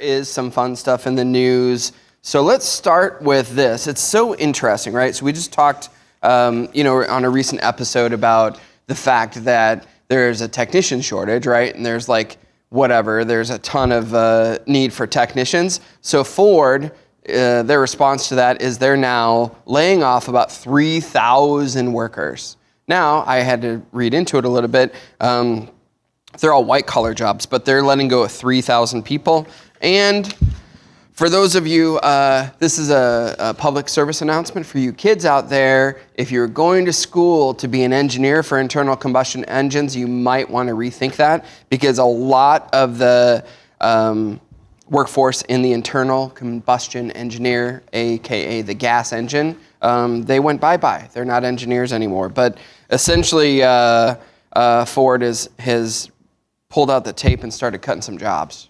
is some fun stuff in the news. So let's start with this. It's so interesting, right? So we just talked, on a recent episode about the fact that there's a technician shortage, right? And there's there's a ton of need for technicians. So Ford, their response to that is they're now laying off about 3,000 workers. Now, I had to read into it a little bit. They're all white-collar jobs, but they're letting go of 3,000 people. And for those of you, this is a public service announcement for you kids out there. If you're going to school to be an engineer for internal combustion engines, you might want to rethink that, because a lot of the workforce in the internal combustion engineer, aka the gas engine, they went bye-bye. They're not engineers anymore. But essentially, Ford has pulled out the tape and started cutting some jobs.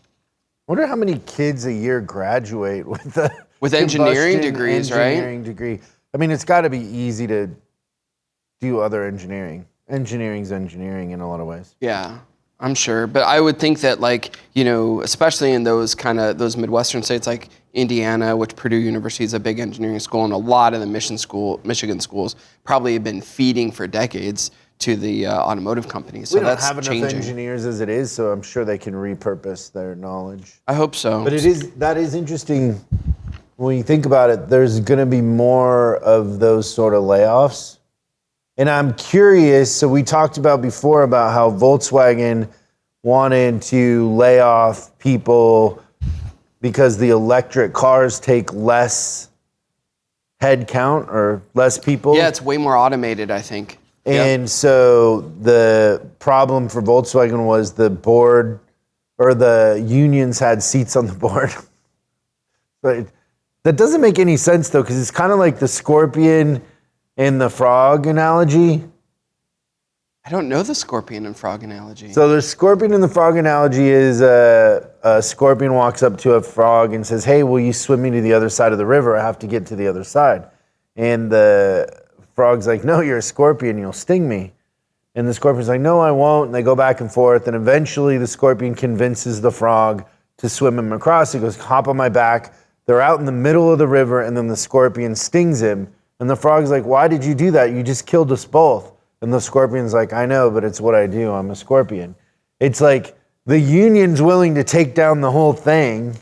I wonder how many kids a year graduate with engineering degrees, right? Engineering degree. I mean, it's got to be easy to do other engineering. Engineering's engineering in a lot of ways. Yeah, I'm sure. But I would think that, especially in those Midwestern states like Indiana, which Purdue University is a big engineering school, and a lot of the Michigan schools probably have been feeding for decades to the automotive companies. So we don't that's have enough changing. Engineers as it is, so I'm sure they can repurpose their knowledge. I hope so. But that is interesting when you think about it. There's going to be more of those sort of layoffs. And I'm curious, so we talked about before about how Volkswagen wanted to lay off people because the electric cars take less head count or less people. Yeah, it's way more automated, I think. And so the problem for Volkswagen was the board, or the unions had seats on the board. But that doesn't make any sense, though, because it's kind of like the scorpion and the frog analogy. I don't know the scorpion and frog analogy. So the scorpion and the frog analogy is a scorpion walks up to a frog and says, "Hey, will you swim me to the other side of the river? I have to get to the other side." And the frog's like, "No, you're a scorpion, you'll sting me." And the scorpion's like, "No, I won't." And they go back and forth. And eventually the scorpion convinces the frog to swim him across. He goes, "Hop on my back." They're out in the middle of the river, and then the scorpion stings him. And the frog's like, "Why did you do that? You just killed us both." And the scorpion's like, "I know, but it's what I do. I'm a scorpion." It's like the union's willing to take down the whole thing,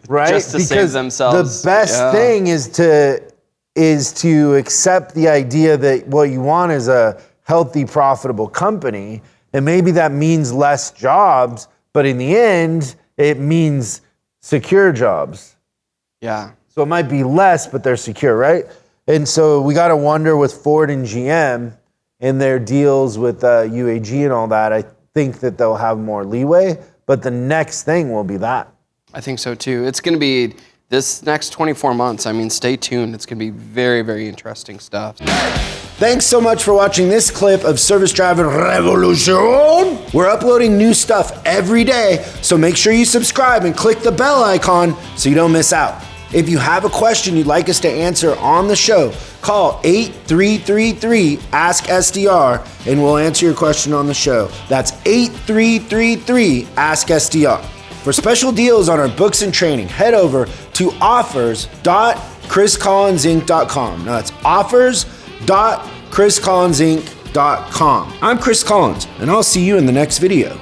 right? Just to save themselves. The best thing is to accept the idea that what you want is a healthy, profitable company. And maybe that means less jobs, but in the end, it means secure jobs. Yeah. So it might be less, but they're secure, right? And so we got to wonder with Ford and GM and their deals with UAG and all that, I think that they'll have more leeway, but the next thing will be that. I think so too. It's going to be this next 24 months. I mean, stay tuned. It's going to be very, very interesting stuff. Thanks so much for watching this clip of Service Driver Revolution. We're uploading new stuff every day, so make sure you subscribe and click the bell icon so you don't miss out. If you have a question you'd like us to answer on the show, call 8333-ASK-SDR and we'll answer your question on the show. That's 8333-ASK-SDR. For special deals on our books and training, head over to offers.chriscollinsinc.com. Now that's offers.chriscollinsinc.com. I'm Chris Collins, and I'll see you in the next video.